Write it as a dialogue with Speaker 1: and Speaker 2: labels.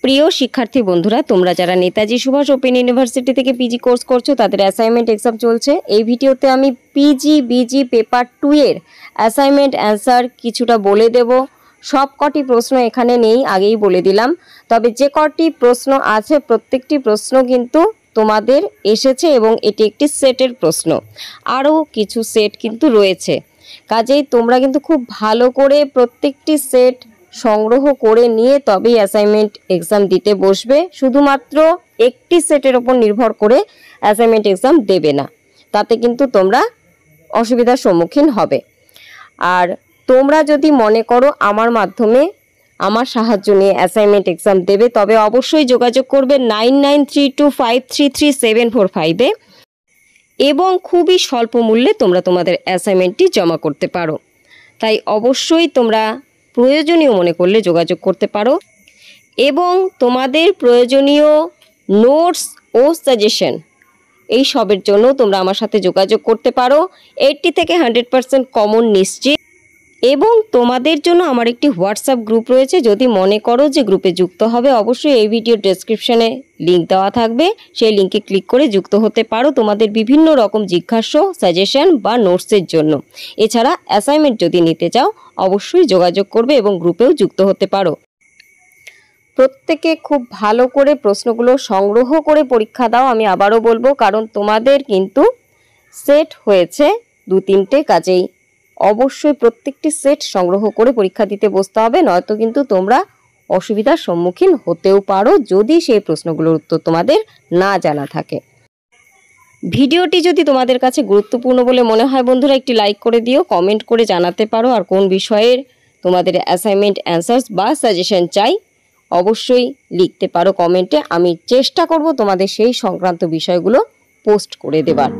Speaker 1: প্রিয় শিক্ষার্থী বন্ধুরা, তোমরা যারা নেতাজি সুভাষ ওপেন ইউনিভার্সিটি থেকে পিজি কোর্স করছো তাদের অ্যাসাইনমেন্ট এক্সাম চলছে। এই ভিডিওতে আমি পিজি বিজি পেপার 2 এর অ্যাসাইনমেন্ট অ্যান্সার কিছুটা বলে দেব। সব কটি প্রশ্ন এখানে নেই, আগেই বলে দিলাম। তবে যে কটি প্রশ্ন আছে প্রত্যেকটি প্রশ্ন কিন্তু তোমাদের এসেছে এবং এটি একটি সেটের প্রশ্ন। আরও কিছু সেট কিন্তু রয়েছে, কাজেই তোমরা কিন্তু খুব ভালো করে প্রত্যেকটি সেট সংগ্রহ করে নিয়ে তবেই অ্যাসাইনমেন্ট এক্সাম দিতে বসবে। শুধুমাত্র একটি সেটের ওপর নির্ভর করে অ্যাসাইনমেন্ট এক্সাম দেবে না, তাতে কিন্তু তোমরা অসুবিধার সম্মুখীন হবে। আর তোমরা যদি মনে করো আমার মাধ্যমে আমার সাহায্য নিয়ে অ্যাসাইনমেন্ট এক্সাম দেবে, তবে অবশ্যই যোগাযোগ করবে 9932533745-এ এবং খুবই স্বল্প মূল্যে তোমরা তোমাদের অ্যাসাইনমেন্টটি জমা করতে পারো। তাই অবশ্যই তোমরা প্রয়োজনীয় মনে করলে যোগাযোগ করতে পারো এবং তোমাদের প্রয়োজনীয় নোটস ও সাজেশন এই সবের জন্য তোমরা আমার সাথে যোগাযোগ করতে পারো। 80 থেকে 100% কমন নিশ্চিত। এবং তোমাদের জন্য আমার একটি হোয়াটসঅ্যাপ গ্রুপ রয়েছে, যদি মনে করো যে গ্রুপে যুক্ত হবে অবশ্যই এই ভিডিও ডেসক্রিপশনে লিঙ্ক দেওয়া থাকবে, সেই লিঙ্কে ক্লিক করে যুক্ত হতে পারো তোমাদের বিভিন্ন রকম জিজ্ঞাস্য, সাজেশন বা নোটসের জন্য। এছাড়া অ্যাসাইনমেন্ট যদি নিতে চাও অবশ্যই যোগাযোগ করবে এবং গ্রুপেও যুক্ত হতে পারো। প্রত্যেকে খুব ভালো করে প্রশ্নগুলো সংগ্রহ করে পরীক্ষা দাও, আমি আবারও বলবো, কারণ তোমাদের কিন্তু সেট হয়েছে 2-3টে, কাজেই অবশ্যই প্রত্যেকটি সেট সংগ্রহ করে পরীক্ষা দিতে বসতে হবে, নয়তো কিন্তু তোমরা অসুবিধার সম্মুখীন হতেও পারো যদি সেই প্রশ্নগুলোর উত্তর তোমাদের না জানা থাকে। ভিডিওটি যদি তোমাদের কাছে গুরুত্বপূর্ণ বলে মনে হয় বন্ধুরা একটি লাইক করে দিও, কমেন্ট করে জানাতে পারো আর কোন বিষয়ের তোমাদের অ্যাসাইনমেন্ট অ্যান্সার্স বা সাজেশন চাই অবশ্যই লিখতে পারো কমেন্টে। আমি চেষ্টা করব তোমাদের সেই সংক্রান্ত বিষয়গুলো পোস্ট করে দেবার।